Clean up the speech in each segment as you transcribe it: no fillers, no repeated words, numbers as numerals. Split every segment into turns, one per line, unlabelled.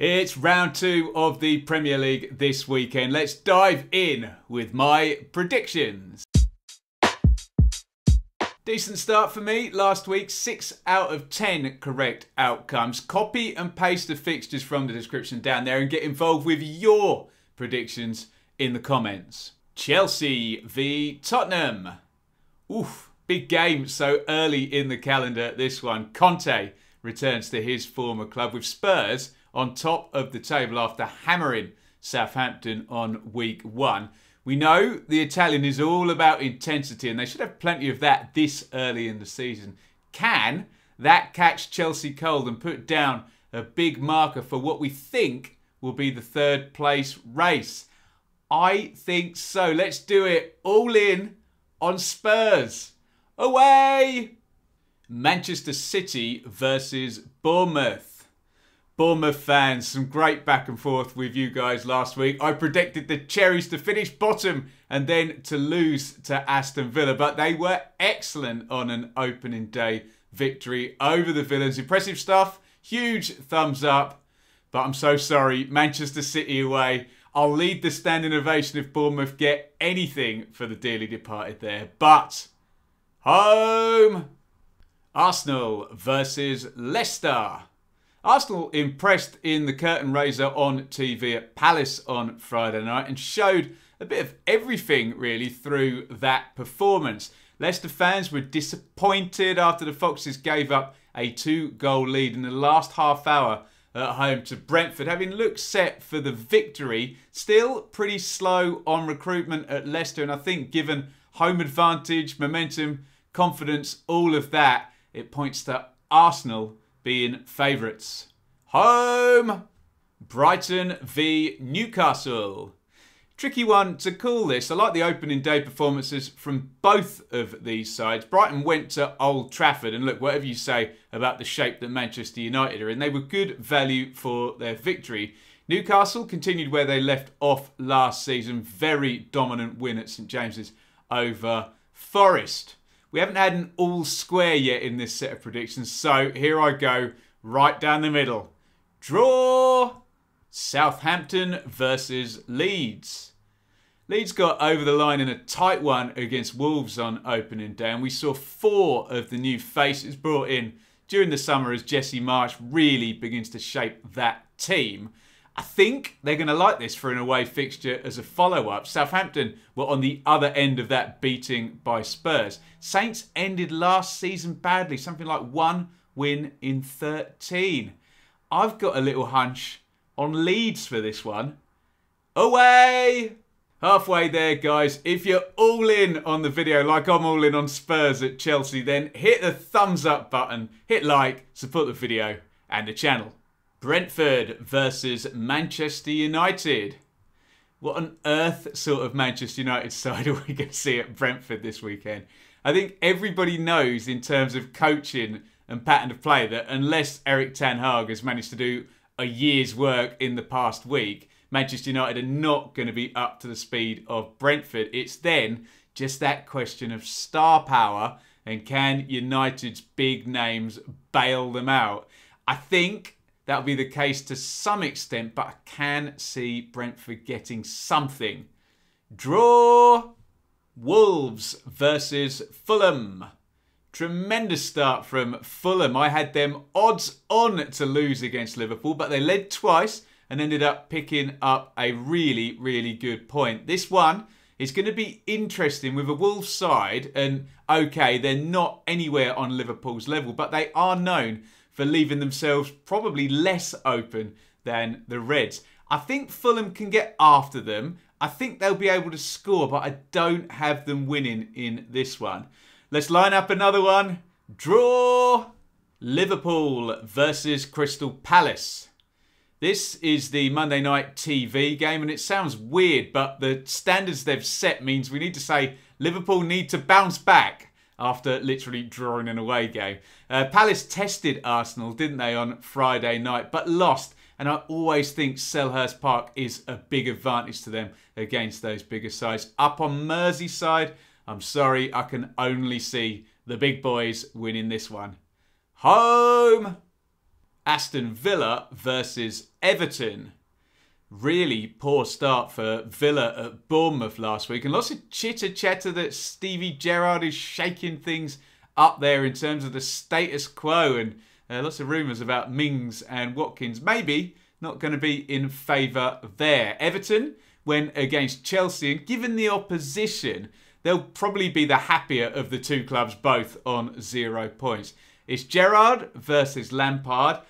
It's round 2 of the Premier League this weekend. Let's dive in with my predictions. Decent start for me last week, 6 out of 10 correct outcomes. Copy and paste the fixtures from the description down there and get involved with your predictions in the comments. Chelsea v Tottenham. Oof, big game so early in the calendar, this one. Conte returns to his former club with Spurs on top of the table after hammering Southampton on week 1. We know the Italian is all about intensity and they should have plenty of that this early in the season. Can that catch Chelsea cold and put down a big marker for what we think will be the third place race? I think so. Let's do it all in on Spurs. Away! Manchester City versus Bournemouth. Bournemouth fans, some great back and forth with you guys last week. I predicted the Cherries to finish bottom and then to lose to Aston Villa, but they were excellent on an opening day victory over the Villains. Impressive stuff, huge thumbs up, but I'm so sorry, Manchester City away. I'll lead the standing ovation if Bournemouth get anything for the dearly departed there, but home! Arsenal versus Leicester. Arsenal impressed in the curtain raiser on TV at Palace on Friday night and showed a bit of everything really through that performance. Leicester fans were disappointed after the Foxes gave up a 2-goal lead in the last half hour at home to Brentford, having looked set for the victory. Still pretty slow on recruitment at Leicester, and I think given home advantage, momentum, confidence, all of that, it points to Arsenal being favourites. Home! Brighton v Newcastle. Tricky one to call this. I like the opening day performances from both of these sides. Brighton went to Old Trafford and look, whatever you say about the shape that Manchester United are in, they were good value for their victory. Newcastle continued where they left off last season. Very dominant win at St James's over Forest. We haven't had an all square yet in this set of predictions, so here I go, right down the middle. Draw! Southampton versus Leeds. Leeds got over the line in a tight one against Wolves on opening day, and we saw 4 of the new faces brought in during the summer as Jesse Marsch really begins to shape that team. I think they're going to like this for an away fixture as a follow-up. Southampton were on the other end of that beating by Spurs. Saints ended last season badly, something like 1 win in 13. I've got a little hunch on Leeds for this one. Away! Halfway there, guys. If you're all in on the video, like I'm all in on Spurs at Chelsea, then hit the thumbs up button, hit like, support the video and the channel. Brentford versus Manchester United. What on earth sort of Manchester United side are we going to see at Brentford this weekend? I think everybody knows in terms of coaching and pattern of play that unless Erik ten Hag has managed to do a year's work in the past week, Manchester United are not going to be up to the speed of Brentford. It's then just that question of star power and can United's big names bail them out? I think that'll be the case to some extent, but I can see Brentford getting something. Draw! Wolves versus Fulham. Tremendous start from Fulham. I had them odds on to lose against Liverpool, but they led twice and ended up picking up a really, really good point. This one is going to be interesting with a Wolves side, and okay, they're not anywhere on Liverpool's level, but they are known for leaving themselves probably less open than the Reds. I think Fulham can get after them. I think they'll be able to score, but I don't have them winning in this one. Let's line up another one. Draw! Liverpool versus Crystal Palace. This is the Monday night TV game, and it sounds weird, but the standards they've set means we need to say Liverpool need to bounce back after literally drawing an away game. Palace tested Arsenal, didn't they, on Friday night, but lost. And I always think Selhurst Park is a big advantage to them against those bigger sides. Up on Merseyside, I'm sorry, I can only see the big boys winning this one. Home! Aston Villa versus Everton. Really poor start for Villa at Bournemouth last week. And lots of chitter-chatter that Stevie Gerrard is shaking things up there in terms of the status quo. And lots of rumours about Mings and Watkins maybe not going to be in favour there. Everton went against Chelsea, and given the opposition, they'll probably be the happier of the two clubs, both on 0 points. It's Gerrard versus Lampard.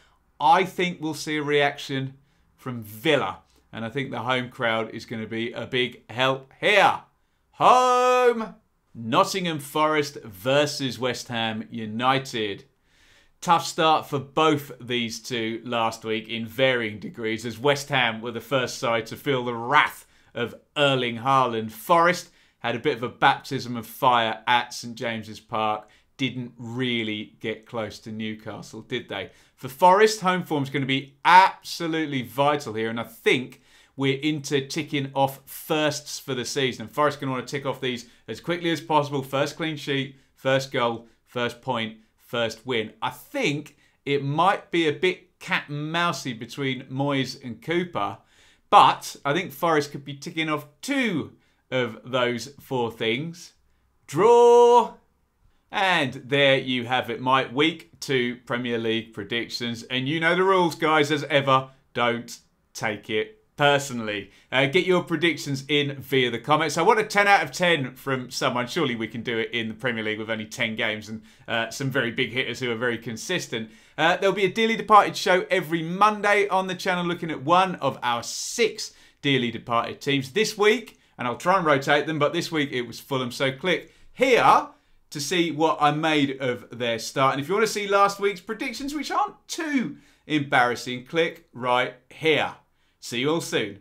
I think we'll see a reaction from Villa, and I think the home crowd is going to be a big help here. Home! Nottingham Forest versus West Ham United. Tough start for both these two last week in varying degrees, as West Ham were the first side to feel the wrath of Erling Haaland. Forest had a bit of a baptism of fire at St James's Park. Didn't really get close to Newcastle, did they? For Forest, home form is going to be absolutely vital here, and I think we're into ticking off firsts for the season. Forest are going to want to tick off these as quickly as possible. First clean sheet, first goal, first point, first win. I think it might be a bit cat and mousey between Moyes and Cooper, but I think Forest could be ticking off 2 of those 4 things. Draw! And there you have it, my week 2 Premier League predictions. And you know the rules, guys, as ever. Don't take it personally. Get your predictions in via the comments. I want a 10 out of 10 from someone. Surely we can do it in the Premier League with only 10 games and some very big hitters who are very consistent. There'll be a Dearly Departed show every Monday on the channel, looking at one of our 6 Dearly Departed teams this week. And I'll try and rotate them, but this week it was Fulham. So click here to see what I made of their start. And if you want to see last week's predictions, which aren't too embarrassing, click right here. See you all soon.